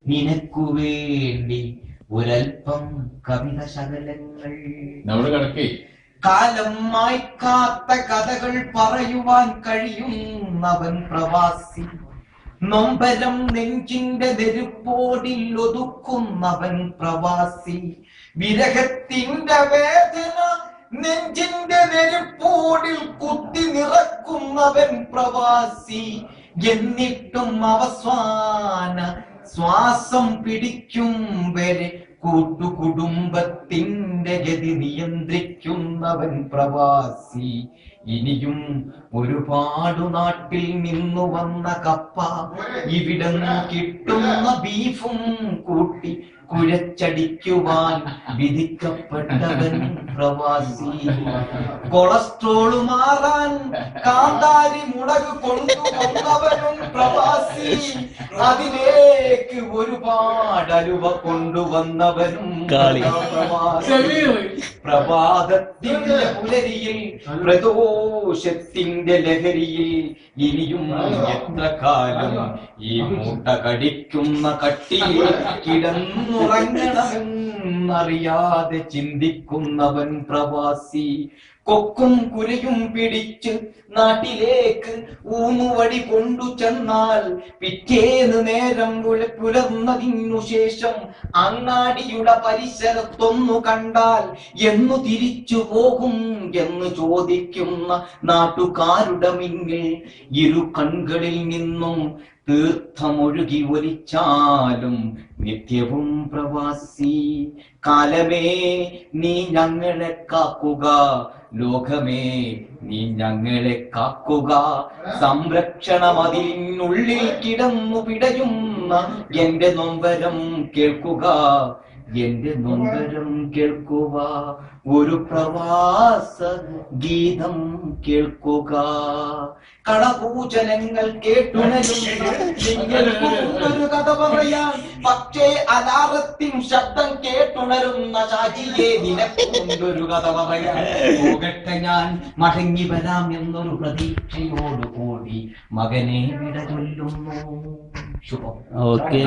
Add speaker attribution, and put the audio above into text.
Speaker 1: നിനക്കു വേണ്ടി ഒരൽപ്പം കവിത ശകലങ്ങൾ.
Speaker 2: നമ്മുടെ കണക്കേ
Speaker 1: കാലം മായ്ക്കാത്ത കഥകൾ പറയുവാൻ കഴിയുന്നവൻ പ്രവാസി. നൊമ്പരം നെഞ്ചിന്റെ നെരുപ്പോടിൽ ഒതുക്കുന്നവൻ പ്രവാസി. വിരഹത്തിന്റെ വേദന നെഞ്ചിന്റെ നെരുപ്പോടിൽ കുത്തി നിറക്കുന്നവൻ പ്രവാസി. എന്നിട്ടും അവസാന ശ്വാസം പിടിക്കും വരെ കൂട്ടുകുടുംബത്തിന്റെ ഗതി നിയന്ത്രിക്കുന്നവൻ പ്രവാസി. ഇനിയും ഒരുപാട് നാട്ടിൽ നിന്നു വന്ന കപ്പ ഇവിടുന്ന് കിട്ടുന്ന ബീഫും കൂട്ടി കുഴച്ചടിക്കുവാൻ വിധിക്കപ്പെട്ടവൻ പ്രവാസി. കൊളസ്ട്രോൾ മാറാൻ കാന്താരി മുളക് കൊണ്ടുവന്നവനും പ്രവാസി. അതിലേക്ക് ഒരുപാട് അലുവ കൊണ്ടുവന്നവനും പ്രവാസി. പ്രഭാതത്തിന്റെ പുലരിയിൽ പ്രദോഷത്തിന്റെ ലഹരിയിൽ ഇനിയും എത്ര കാലം ഈ മൂട്ട കടിക്കുന്ന കട്ടിയിൽ കിടന്നുറങ്ങണമെന്നറിയാതെ ചിന്തിക്കുന്നവൻ പ്രവാസി. കൊക്കും കുരയും പിടിച്ച് നാട്ടിലേക്ക് ഊന്നുവടി കൊണ്ടു ചെന്നാൽ പിറ്റേന്ന് നേരം പുലർന്നതിനു ശേഷം അങ്ങാടിയുടെ പരിസരത്തൊന്നു കണ്ടാൽ എന്നു തിരിച്ചു പോകും എന്ന് ചോദിക്കുന്ന നാട്ടുകാരുടെ മുന്നിൽ ഇരു കൺകളിൽ നിന്നും തീർത്ഥമൊഴുകി ഒലിച്ചാലും നിത്യവും പ്രവാസി. കാലമേ നീ ഞങ്ങളെ കാക്കുക, ലോകമേ നീ ഞങ്ങളെ കാക്കുക. സംരക്ഷണമതിനുള്ളിൽ കിടന്നു പിടയുന്ന എന്റെ നൊമ്പരം കേൾക്കുക, എന്റെ നൊമ്പരം കേൾക്കുക. ഒരു പ്രവാസ ഗീതം കേൾക്കുക. കടപൂജനങ്ങൾ കേട്ടുണരും ഒരു കഥ പറയാൻ. പക്ഷേ അലാറത്തിൻ ശബ്ദം കേട്ടുണരുന്ന ഷാജിയെ നിനക്കൊണ്ടൊരു കഥ പറയാൻ. പോകട്ടെ ഞാൻ മടങ്ങി വരാം എന്നൊരു പ്രതീക്ഷയോടുകൂടി മകനെ വിട ചൊല്ലുന്നു. ശുഭം.
Speaker 3: ഓക്കെ.